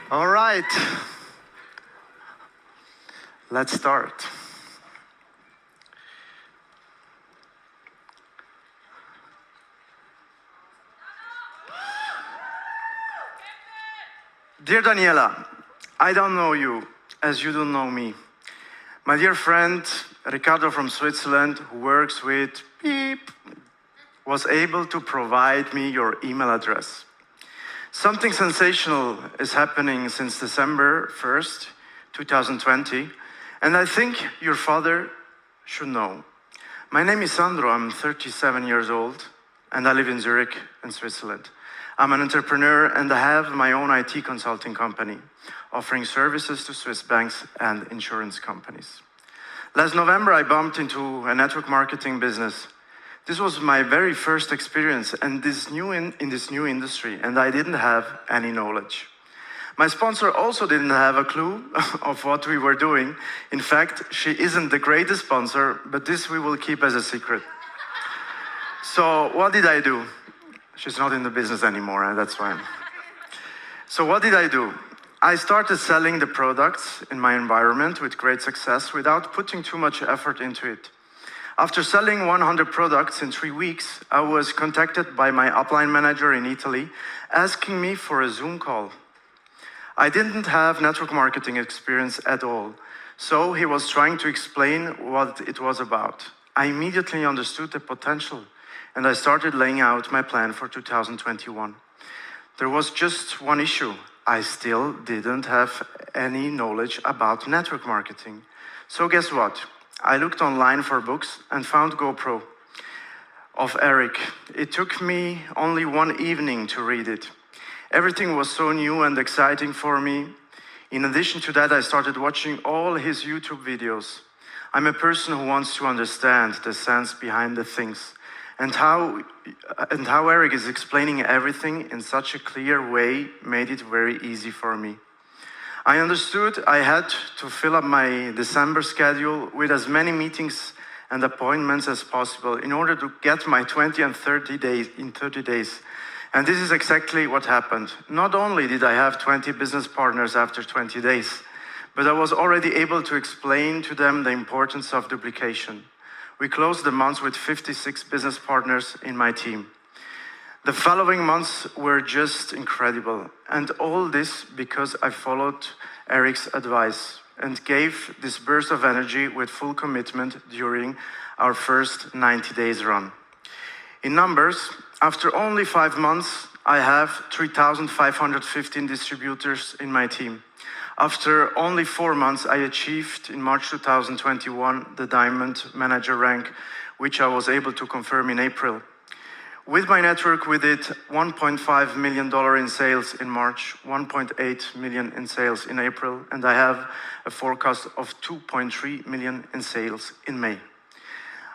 All right, let's start. Dear Daniela, I don't know you as you don't know me. My dear friend Ricardo from Switzerland, who works with Beep, was able to provide me your email address. Something sensational is happening since December 1st, 2020, and I think your father should know. My name is Sandro, I'm 37 years old, and I live in Zurich, in Switzerland. I'm an entrepreneur and I have my own IT consulting company, offering services to Swiss banks and insurance companies. Last November, I bumped into a network marketing business. This was my very first experience in this new industry, and I didn't have any knowledge. My sponsor also didn't have a clue of what we were doing. In fact, she isn't the greatest sponsor, but this we will keep as a secret. So what did I do? She's not in the business anymore, that's fine. So what did I do? I started selling the products in my environment with great success without putting too much effort into it. After selling 100 products in 3 weeks, I was contacted by my upline manager in Italy asking me for a Zoom call. I didn't have network marketing experience at all, so he was trying to explain what it was about. I immediately understood the potential, and I started laying out my plan for 2021. There was just one issue. I still didn't have any knowledge about network marketing. So guess what? I looked online for books and found GoPro of Eric. It took me only one evening to read it. Everything was so new and exciting for me. In addition to that, I started watching all his YouTube videos. I'm a person who wants to understand the sense behind the things. And how Eric is explaining everything in such a clear way made it very easy for me. I understood I had to fill up my December schedule with as many meetings and appointments as possible in order to get my 20 and 30 days in 30 days. And this is exactly what happened. Not only did I have 20 business partners after 20 days, but I was already able to explain to them the importance of duplication. We closed the months with 56 business partners in my team. The following months were just incredible. And all this because I followed Eric's advice and gave this burst of energy with full commitment during our first 90 days run. In numbers, after only 5 months, I have 3,515 distributors in my team. After only 4 months, I achieved in March 2021 the Diamond Manager rank, which I was able to confirm in April. With my network, we did $1.5 million in sales in March, 1.8 million in sales in April, and I have a forecast of 2.3 million in sales in May.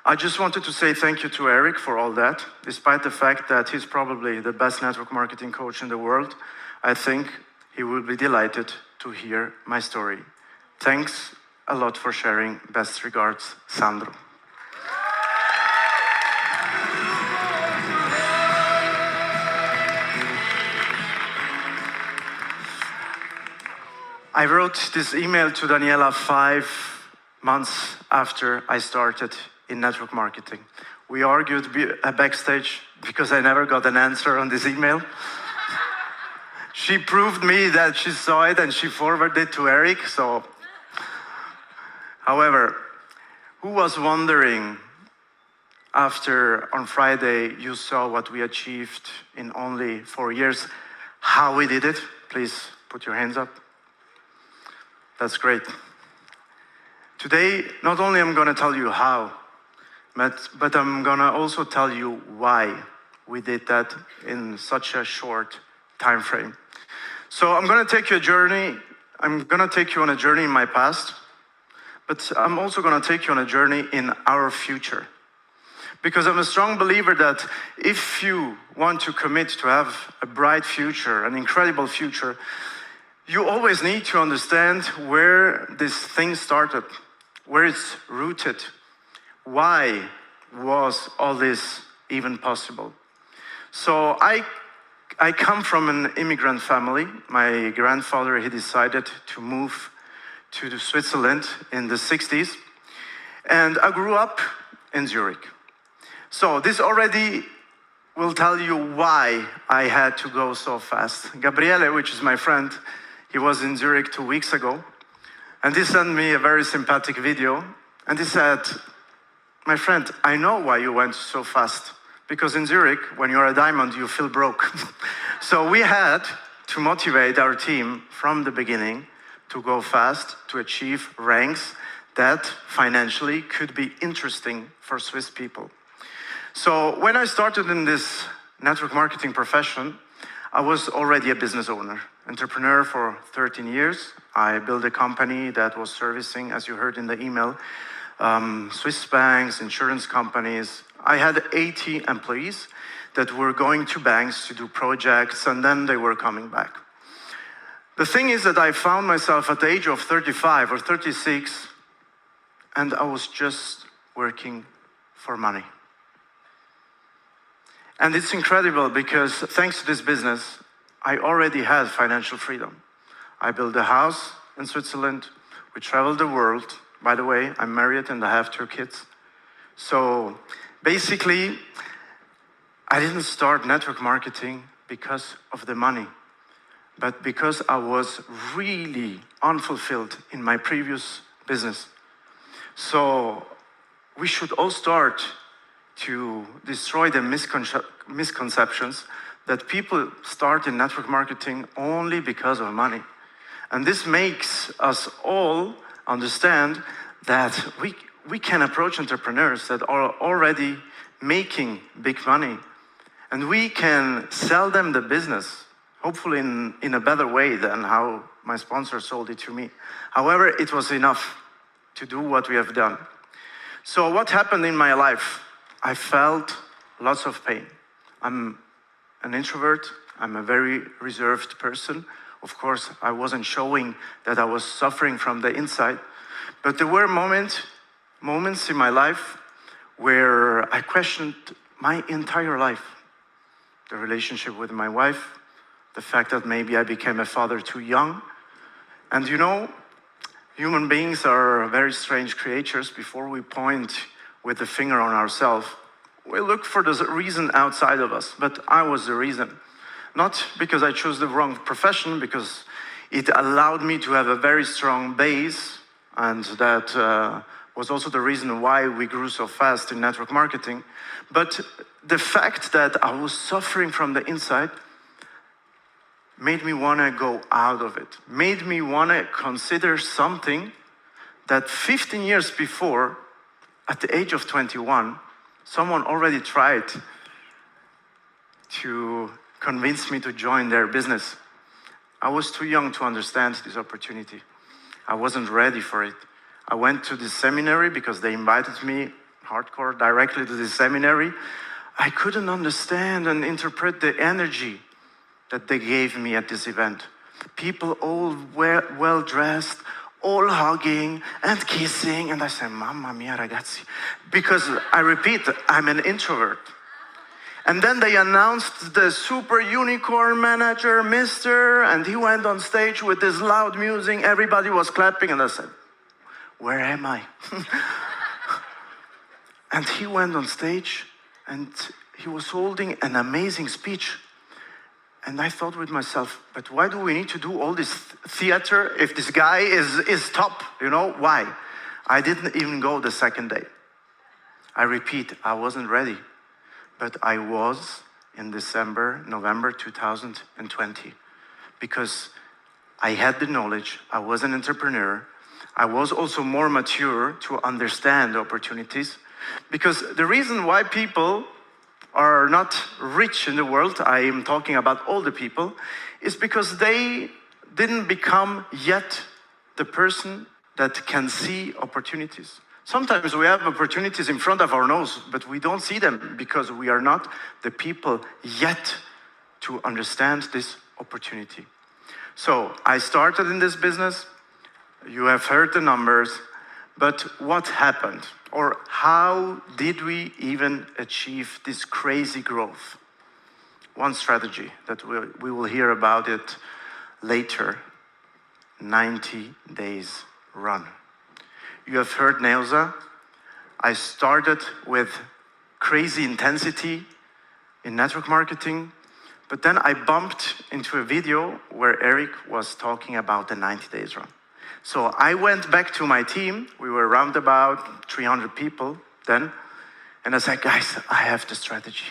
I just wanted to say thank you to Eric for all that. Despite the fact that he's probably the best network marketing coach in the world, I think he will be delighted to hear my story. Thanks a lot for sharing. Best regards, Sandro. I wrote this email to Daniela 5 months after I started in network marketing. We argued backstage because I never got an answer on this email. She proved me that she saw it and she forwarded it to Eric. So, however, who was wondering after on Friday you saw what we achieved in only 4 years, how we did it? Please put your hands up. That's great. Today, not only I'm going to tell you how, but I'm going to also tell you why we did that in such a short time frame. So I'm going to take you a journey. I'm going to take you on a journey in my past, but I'm also going to take you on a journey in our future. Because I'm a strong believer that if you want to commit to have a bright future, an incredible future, you always need to understand where this thing started, where it's rooted. Why was all this even possible? So I I come from an immigrant family. My grandfather, he decided to move to Switzerland in the 60s. And I grew up in Zurich. So this already will tell you why I had to go so fast. Gabriele, which is my friend, he was in Zurich 2 weeks ago. And he sent me a very sympathetic video. And he said, my friend, I know why you went so fast. Because in Zurich, when you're a diamond, you feel broke. So we had to motivate our team from the beginning to go fast, to achieve ranks that financially could be interesting for Swiss people. So when I started in this network marketing profession, I was already a business owner, entrepreneur for 13 years. I built a company that was servicing, as you heard in the email, Swiss banks, insurance companies. I had 80 employees that were going to banks to do projects, and then they were coming back. The thing is that I found myself at the age of 35 or 36, and I was just working for money. And it's incredible because thanks to this business, I already had financial freedom. I built a house in Switzerland. We traveled the world. By the way, I'm married and I have 2 kids. So basically, I didn't start network marketing because of the money, but because I was really unfulfilled in my previous business. So we should all start to destroy the misconceptions that people start in network marketing only because of money. And this makes us all understand that we can approach entrepreneurs that are already making big money, and we can sell them the business, hopefully in a better way than how my sponsor sold it to me. However, it was enough to do what we have done. So what happened in my life? I felt lots of pain. I'm an introvert. I'm a very reserved person. Of course, I wasn't showing that I was suffering from the inside, but there were moments in my life where I questioned my entire life. The relationship with my wife, the fact that maybe I became a father too young. And you know, human beings are very strange creatures. Before we point with the finger on ourselves, we look for the reason outside of us. But I was the reason. Not because I chose the wrong profession, because it allowed me to have a very strong base, and that was also the reason why we grew so fast in network marketing. But the fact that I was suffering from the inside made me want to go out of it, made me want to consider something that 15 years before, at the age of 21, someone already tried to convince me to join their business. I was too young to understand this opportunity. I wasn't ready for it. I went to this seminary because they invited me hardcore directly to this seminary. I couldn't understand and interpret the energy that they gave me at this event. People all well dressed, all hugging and kissing. And I said, Mamma mia, ragazzi. Because I repeat, I'm an introvert. And then they announced the super unicorn manager, Mr. And he went on stage with this loud music. Everybody was clapping. And I said, where am I? And he went on stage and he was holding an amazing speech. And I thought with myself, but why do we need to do all this theater if this guy is top? You know, why? I didn't even go the second day. I repeat, I wasn't ready. But I was in November 2020. Because I had the knowledge, I was an entrepreneur. I was also more mature to understand opportunities. Because the reason why people are not rich in the world, I am talking about all the people, is because they didn't become yet the person that can see opportunities. Sometimes we have opportunities in front of our nose, but we don't see them because we are not the people yet to understand this opportunity. So I started in this business. You have heard the numbers, but what happened? Or how did we even achieve this crazy growth? one strategy that we will hear about it later. 90 days run. You have heard Neuza. I started with crazy intensity in network marketing, but then I bumped into a video where Eric was talking about the 90 days run. So I went back to my team. We were around about 300 people then. And I said, guys, I have the strategy.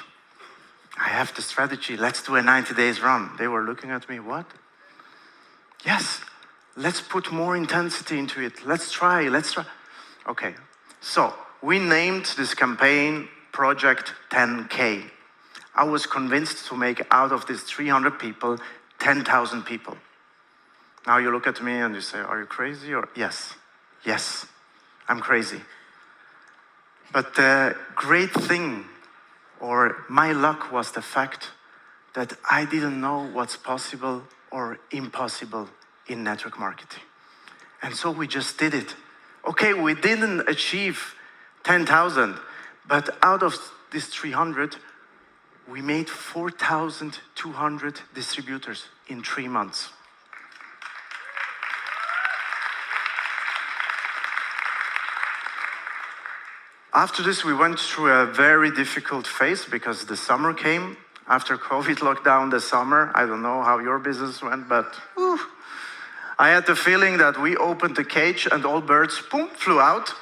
I have the strategy. Let's do a 90 days run. They were looking at me, what? Yes, let's put more intensity into it. Let's try. Okay, so we named this campaign Project 10K. I was convinced to make out of these 300 people, 10,000 people. Now you look at me and you say, are you crazy? Or yes, I'm crazy. But the great thing, or my luck, was the fact that I didn't know what's possible or impossible in network marketing. And so we just did it. Okay, we didn't achieve 10,000, but out of these 300, we made 4,200 distributors in 3 months. After this, we went through a very difficult phase because the summer came. After COVID lockdown, the summer, I don't know how your business went, but I had the feeling that we opened the cage and all birds, boom, flew out.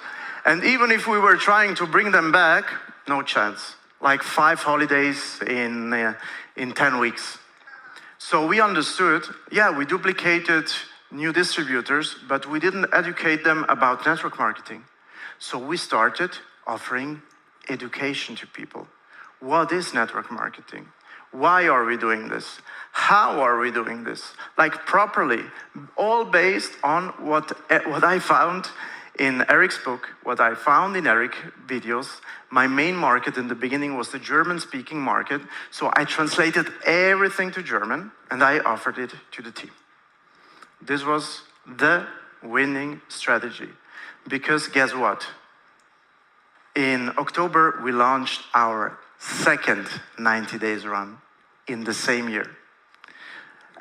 And even if we were trying to bring them back, no chance. Like 5 holidays in 10 weeks. So we understood, yeah, we duplicated new distributors, but we didn't educate them about network marketing. So we started offering education to people. What is network marketing? Why are we doing this? How are we doing this? Like properly, all based on what I found in Eric's book, what I found in Eric's videos. My main market in the beginning was the German-speaking market, so I translated everything to German and I offered it to the team. This was the winning strategy, because guess what? In October, we launched our second 90 days run in the same year.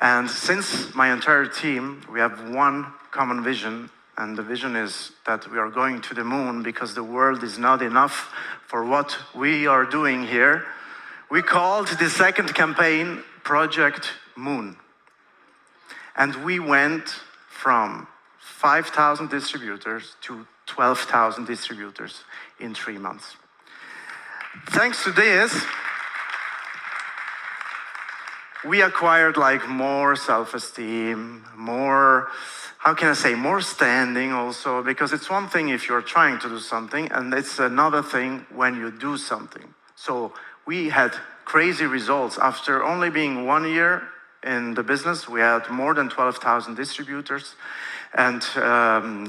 And since my entire team, we have one common vision, and the vision is that we are going to the moon because the world is not enough for what we are doing here. We called the second campaign Project Moon. And we went from 5,000 distributors to 12,000 distributors in 3 months. Thanks to this, we acquired like more self-esteem, more, how can I say, more standing also, because it's one thing if you're trying to do something, and it's another thing when you do something. So we had crazy results. After only being 1 year in the business, we had more than 12,000 distributors. And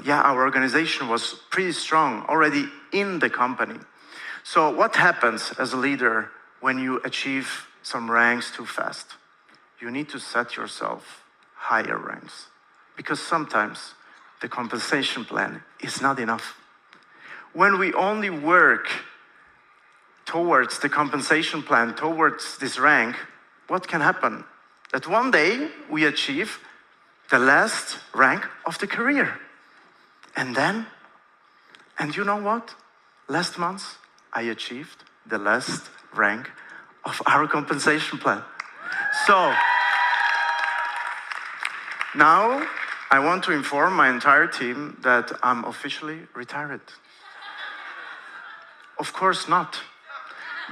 yeah, our organization was pretty strong already in the company. So what happens as a leader when you achieve some ranks too fast? You need to set yourself higher ranks, because sometimes the compensation plan is not enough. When we only work towards the compensation plan, towards this rank, what can happen? That one day we achieve the last rank of the career. And you know what? Last month, I achieved the last rank of our compensation plan. So, now I want to inform my entire team that I'm officially retired. Of course not.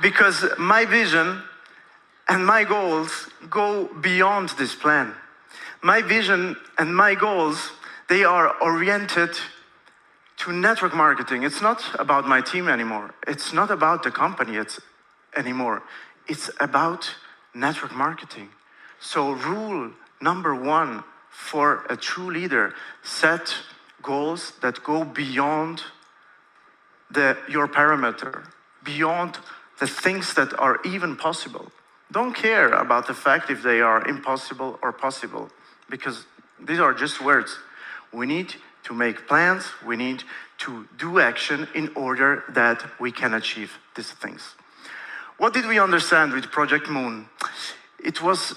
Because my vision and my goals go beyond this plan. My vision and my goals, they are oriented to network marketing. It's not about my team anymore. It's not about the company anymore. It's about network marketing. So rule number 1 for a true leader, set goals that go beyond your parameter, beyond the things that are even possible. Don't care about the fact if they are impossible or possible, because these are just words. We need to make plans, we need to do action in order that we can achieve these things. What did we understand with Project Moon? It was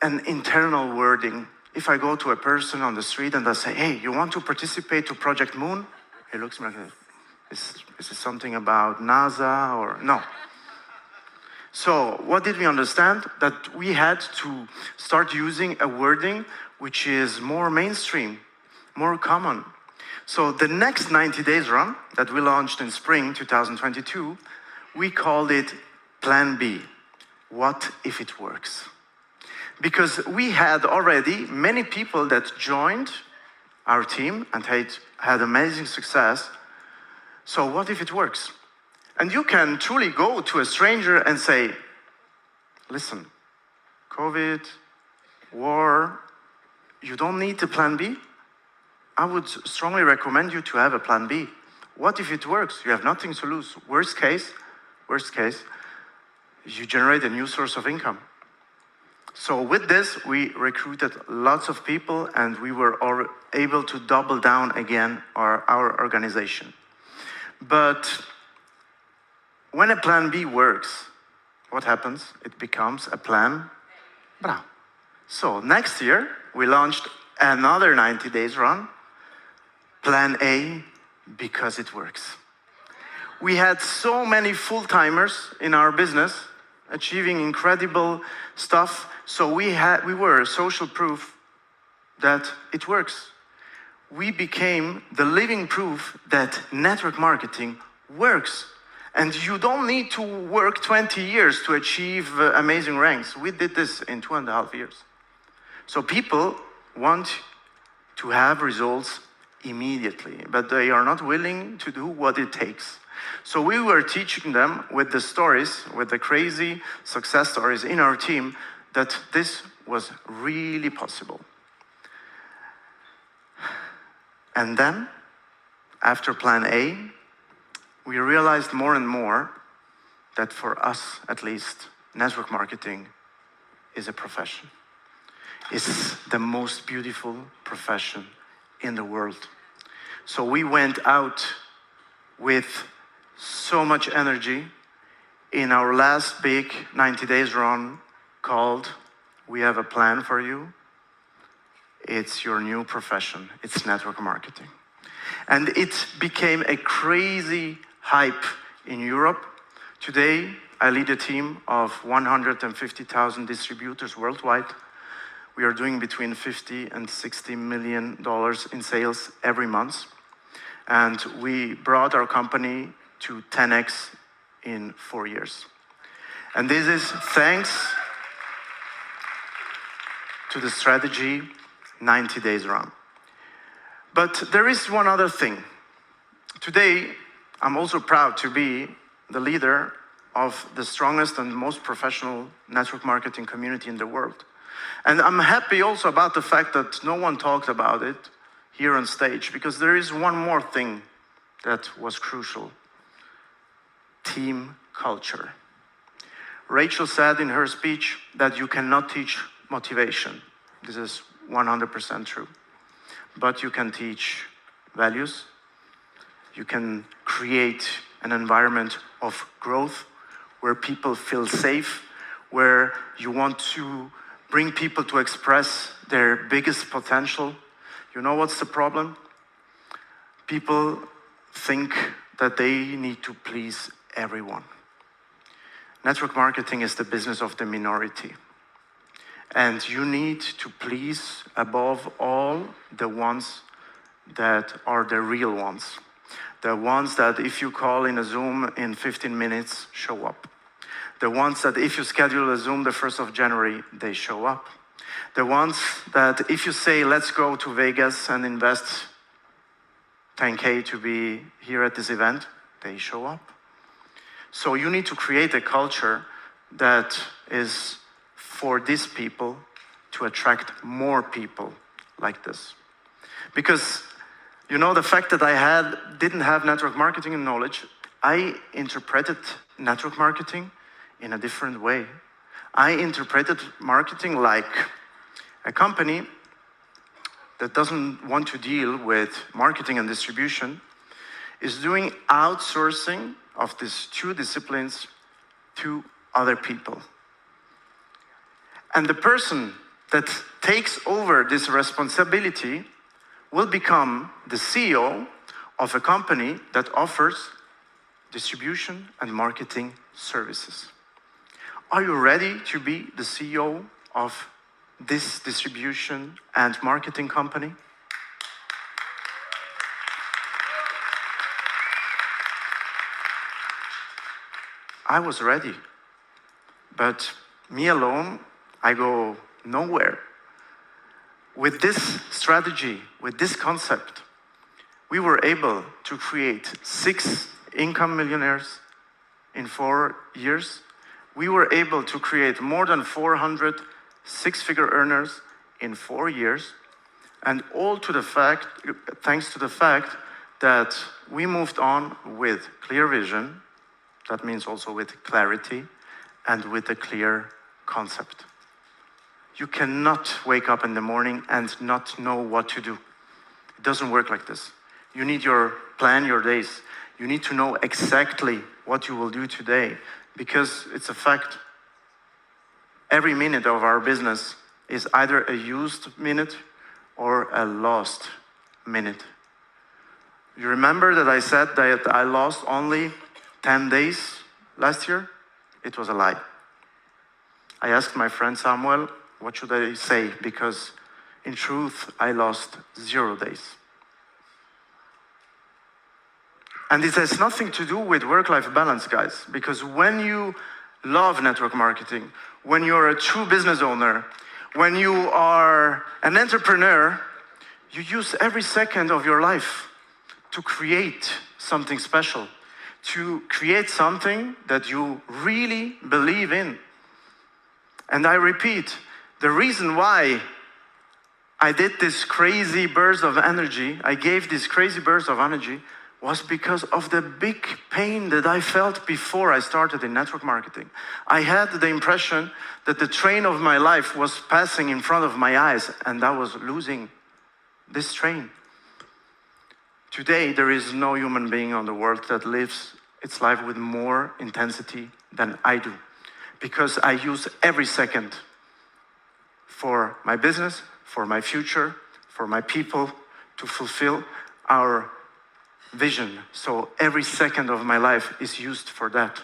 an internal wording. If I go to a person on the street and I say, hey, you want to participate to Project Moon? He looks at me like, is it something about NASA or no? So what did we understand? That we had to start using a wording which is more mainstream, more common. So the next 90 days run that we launched in spring 2022, we called it Plan B. What if it works? Because we had already many people that joined our team and had amazing success. So what if it works? And you can truly go to a stranger and say, listen, COVID, war, you don't need a plan B. I would strongly recommend you to have a plan B. What if it works? You have nothing to lose. Worst case, you generate a new source of income. So with this, we recruited lots of people and we were able to double down again our organization. But when a plan B works, what happens? It becomes a plan B. So next year, we launched another 90 days run, Plan A, because it works. We had so many full-timers in our business achieving incredible stuff. So we were social proof that it works. We became the living proof that network marketing works. And you don't need to work 20 years to achieve amazing ranks. We did this in 2.5 years. So people want to have results immediately, but they are not willing to do what it takes. So we were teaching them with the stories, with the crazy success stories in our team, that this was really possible. And then, after Plan A, we realized more and more that for us, at least, network marketing is a profession. It's the most beautiful profession in the world. So we went out with so much energy in our last big 90 days run called We Have a Plan for You. It's your new profession. It's network marketing. And it became a crazy hype in Europe. Today, I lead a team of 150,000 distributors worldwide. We are doing between $50 and $60 million in sales every month. And we brought our company to 10x in 4 years. And this is thanks to the strategy 90 days run. But there is one other thing. Today, I'm also proud to be the leader of the strongest and most professional network marketing community in the world. And I'm happy also about the fact that no one talked about it here on stage, because there is one more thing that was crucial. Team culture. Rachel said in her speech that you cannot teach motivation. This is 100% true. But you can teach values. You can create an environment of growth where people feel safe, where you want to bring people to express their biggest potential. You know what's the problem? People think that they need to please everyone. Network marketing is the business of the minority. And you need to please, above all, the ones that are the real ones. The ones that if you call in a Zoom in 15 minutes, show up. The ones that if you schedule a Zoom the 1st of January, they show up. The ones that if you say, let's go to Vegas and invest 10K to be here at this event, they show up. So you need to create a culture that is for these people to attract more people like this. Because, you know, the fact that I didn't have network marketing knowledge, I interpreted network marketing in a different way. I interpreted marketing like a company that doesn't want to deal with marketing and distribution is doing outsourcing of these two disciplines to other people. And the person that takes over this responsibility will become the CEO of a company that offers distribution and marketing services. Are you ready to be the CEO of this distribution and marketing company? I was ready, but me alone, I go nowhere. With this strategy, with this concept, we were able to create 6 income millionaires in 4 years. We were able to create more than 400 six-figure earners in 4 years, and all to the fact, thanks to the fact that we moved on with clear vision. That means also with clarity and with a clear concept. You cannot wake up in the morning and not know what to do. It doesn't work like this. You need to plan your days. You need to know exactly what you will do today, because it's a fact. Every minute of our business is either a used minute or a lost minute. You remember that I said that I lost only 10 days last year? It was a lie. I asked my friend Samuel, what should I say? Because in truth, I lost 0 days. And this has nothing to do with work-life balance, guys, because when you love network marketing, when you're a true business owner, when you are an entrepreneur, you use every second of your life to create something special, to create something that you really believe in. And I repeat, the reason why I did this crazy burst of energy, I gave this crazy burst of energy, was because of the big pain that I felt before I started in network marketing. I had the impression that the train of my life was passing in front of my eyes, and I was losing this train. Today, there is no human being on the world that lives its life with more intensity than I do, because I use every second for my business, for my future, for my people, to fulfill our vision. So every second of my life is used for that.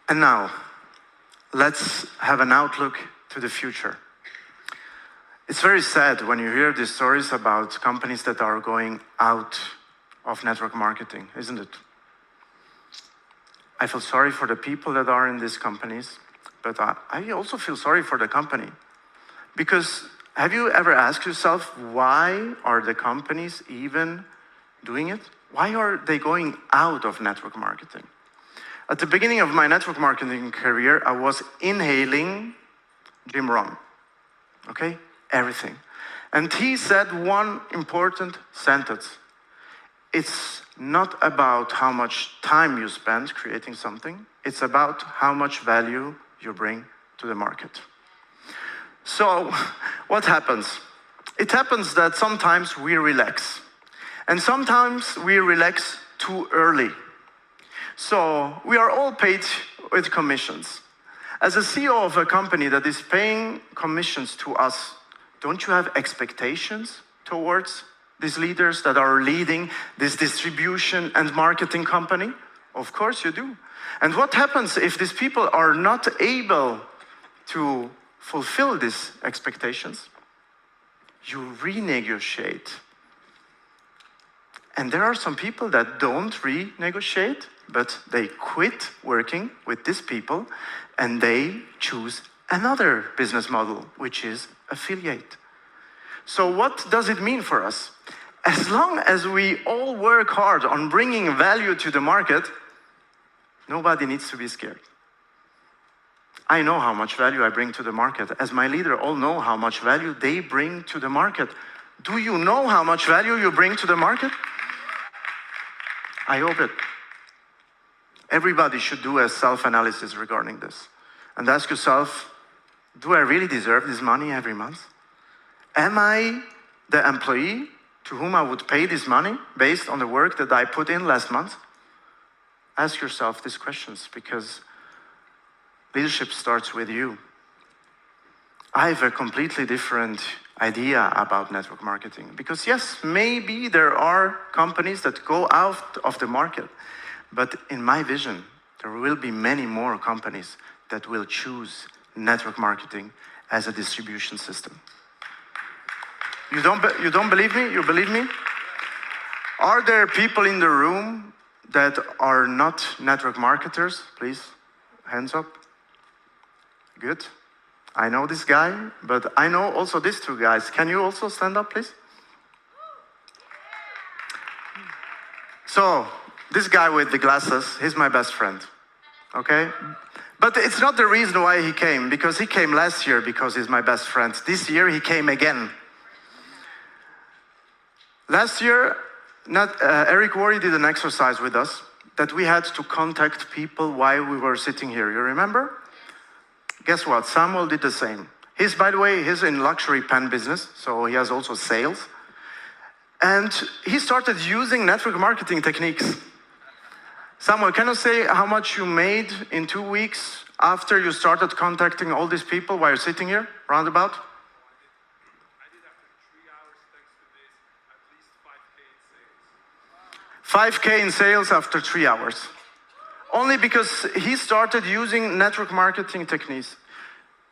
And now, let's have an outlook to the future. It's very sad when you hear these stories about companies that are going out of network marketing, isn't it? I feel sorry for the people that are in these companies, but I also feel sorry for the company. Because have you ever asked yourself, why are the companies even doing it? Why are they going out of network marketing? At the beginning of my network marketing career, I was inhaling Jim Rohn, okay? Everything. And he said one important sentence. It's not about how much time you spend creating something. It's about how much value you bring to the market. So what happens? It happens that sometimes we relax. And sometimes we relax too early. So we are all paid with commissions. As a CEO of a company that is paying commissions to us, don't you have expectations towards these leaders that are leading this distribution and marketing company? Of course you do. And what happens if these people are not able to fulfill these expectations? You renegotiate. And there are some people that don't renegotiate, but they quit working with these people and they choose another business model, which is affiliate. So what does it mean for us? As long as we all work hard on bringing value to the market, nobody needs to be scared. I know how much value I bring to the market. As my leader, all know how much value they bring to the market. Do you know how much value you bring to the market? I hope it. Everybody should do a self-analysis regarding this and ask yourself, do I really deserve this money every month? Am I the employee to whom I would pay this money based on the work that I put in last month? Ask yourself these questions, because leadership starts with you. I have a completely different idea about network marketing, because yes, maybe there are companies that go out of the market, but in my vision, there will be many more companies that will choose network marketing as a distribution system. You don't believe me? You believe me? Are there people in the room that are not network marketers? Please, hands up. Good. I know this guy, but I know also these two guys. Can you also stand up, please? So, this guy with the glasses, he's my best friend, okay? But it's not the reason why he came, because he came last year because he's my best friend. This year he came again. Last year, Eric Worre did an exercise with us that we had to contact people while we were sitting here. You remember? Guess what? Samuel did the same. By the way, he's in luxury pen business, so he has also sales. And he started using network marketing techniques. Samuel, can you say how much you made in 2 weeks after you started contacting all these people while you're sitting here, roundabout? I did after 3 hours, thanks to this, at least 5K in sales. 5K in sales after 3 hours. Only because he started using network marketing techniques.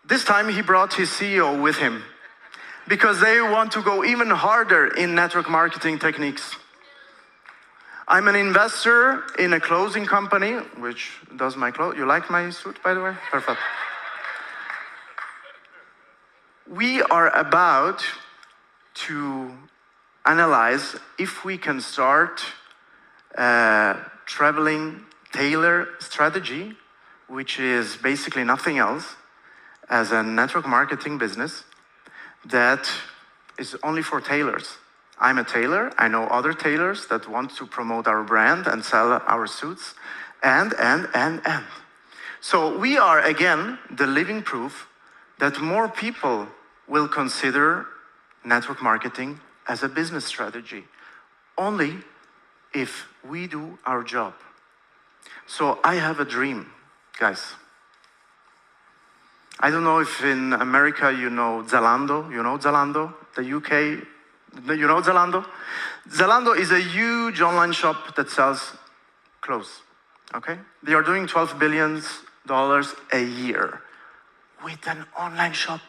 This time he brought his CEO with him, because they want to go even harder in network marketing techniques. I'm an investor in a clothing company, which does my clothes. You like my suit, by the way? Perfect. We are about to analyze if we can start traveling tailor strategy, which is basically nothing else as a network marketing business that is only for tailors. I'm a tailor. I know other tailors that want to promote our brand and sell our suits, and. So we are, again, the living proof that more people will consider network marketing as a business strategy, only if we do our job. So I have a dream, guys. I don't know if in America you know Zalando. You know Zalando? The UK. You know Zalando? Zalando is a huge online shop that sells clothes, okay? They are doing $12 billion a year with an online shop.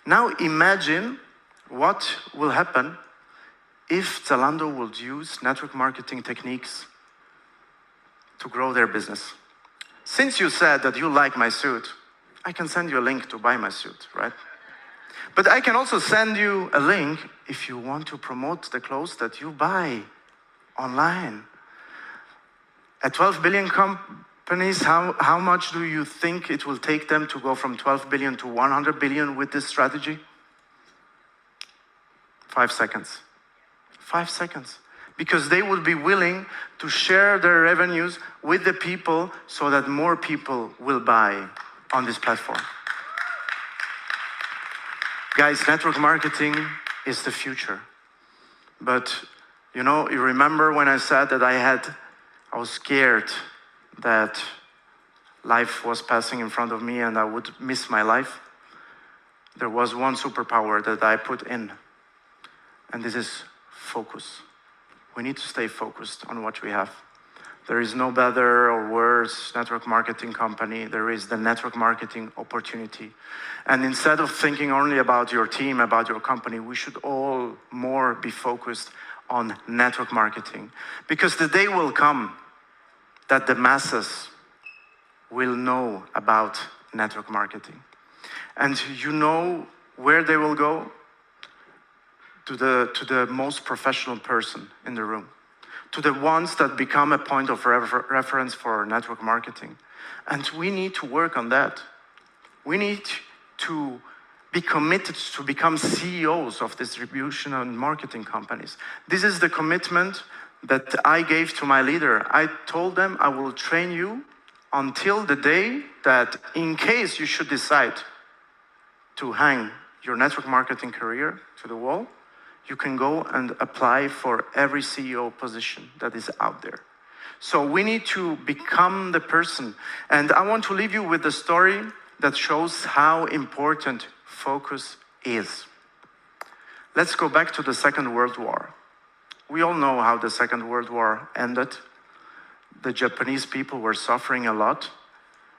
Now imagine what will happen if Zalando would use network marketing techniques to grow their business. Since you said that you like my suit, I can send you a link to buy my suit, right? But I can also send you a link if you want to promote the clothes that you buy online. At 12 billion companies, how much do you think it will take them to go from 12 billion to 100 billion with this strategy? 5 seconds. 5 seconds. Because they would be willing to share their revenues with the people so that more people will buy on this platform. Guys, network marketing is the future. But, you remember when I said that I was scared that life was passing in front of me and I would miss my life? There was one superpower that I put in, and this is focus. We need to stay focused on what we have. There is no better or worse network marketing company. There is the network marketing opportunity. And instead of thinking only about your team, about your company, we should all more be focused on network marketing. Because the day will come that the masses will know about network marketing. And you know where they will go? To the most professional person in the room. To the ones that become a point of reference for network marketing. And we need to work on that. We need to be committed to become CEOs of distribution and marketing companies. This is the commitment that I gave to my leader. I told them I will train you until the day that, in case you should decide to hang your network marketing career to the wall, you can go and apply for every CEO position that is out there. So we need to become the person. And I want to leave you with a story that shows how important focus is. Let's go back to the Second World War. We all know how the Second World War ended. The Japanese people were suffering a lot,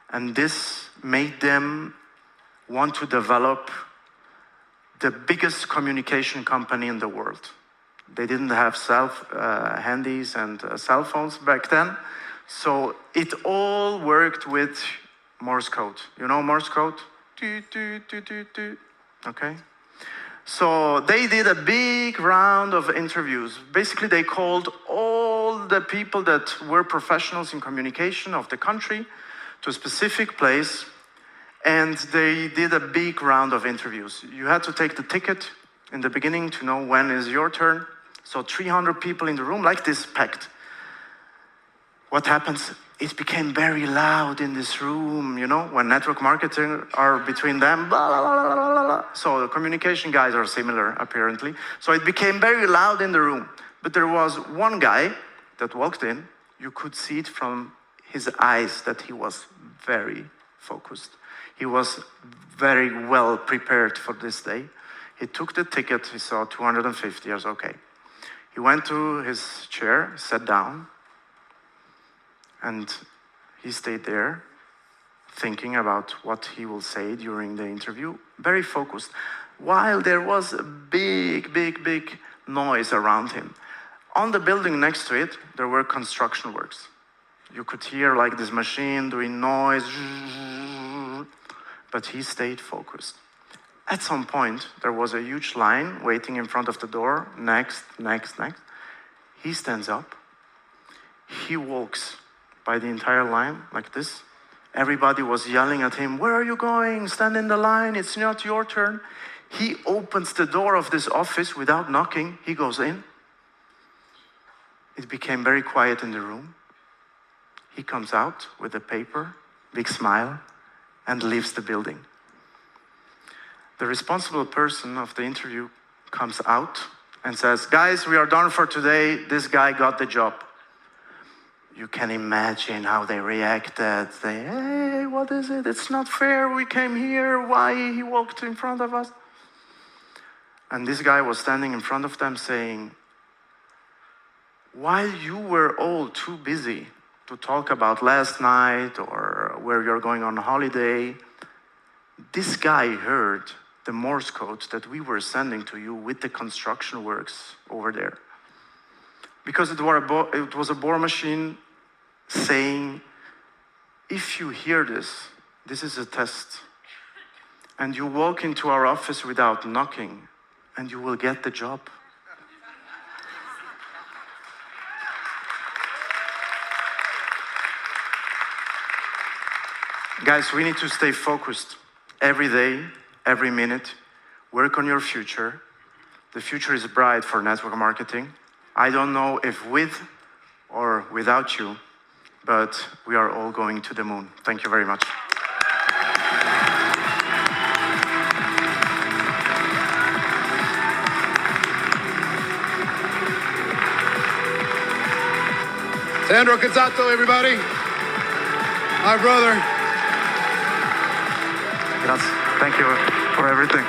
and this made them want to develop the biggest communication company in the world. They didn't have handies and cell phones back then, so it all worked with Morse code. You know Morse code? Okay? So they did a big round of interviews. Basically, they called all the people that were professionals in communication of the country to a specific place, and they did a big round of interviews. You had to take the ticket in the beginning to know when is your turn. So 300 people in the room, like this, packed. What happens? It became very loud in this room, you know, when network marketing are between them, blah, blah, blah, blah, blah, blah. So the communication guys are similar, apparently. So it became very loud in the room. But there was one guy that walked in. You could see it from his eyes that he was very focused. He was very well prepared for this day. He took the ticket. He saw 250 years, okay. He went to his chair, sat down, and he stayed there thinking about what he will say during the interview, very focused, while there was a big, big, big noise around him. On the building next to it, there were construction works. You could hear like this machine doing noise, but he stayed focused. At some point, there was a huge line waiting in front of the door. Next, next, next. He stands up. He walks by the entire line like this. Everybody was yelling at him, "Where are you going? Stand in the line. It's not your turn." He opens the door of this office without knocking. He goes in. It became very quiet in the room. He comes out with a paper, big smile, and leaves the building. The responsible person of the interview comes out and says, "Guys, we are done for today. This guy got the job." You can imagine how they reacted. They, "Hey, what is it? It's not fair. We came here. Why he walked in front of us?" And this guy was standing in front of them saying, "While you were all too busy to talk about last night or where you're going on holiday, this guy heard the Morse code that we were sending to you with the construction works over there." Because it was a bore machine saying, "If you hear this, this is a test. And you walk into our office without knocking, and you will get the job." Guys, we need to stay focused every day, every minute. Work on your future. The future is bright for network marketing. I don't know if with or without you, but we are all going to the moon. Thank you very much. Sandro Cazzato, everybody. My brother. Gracias. Thank you for everything.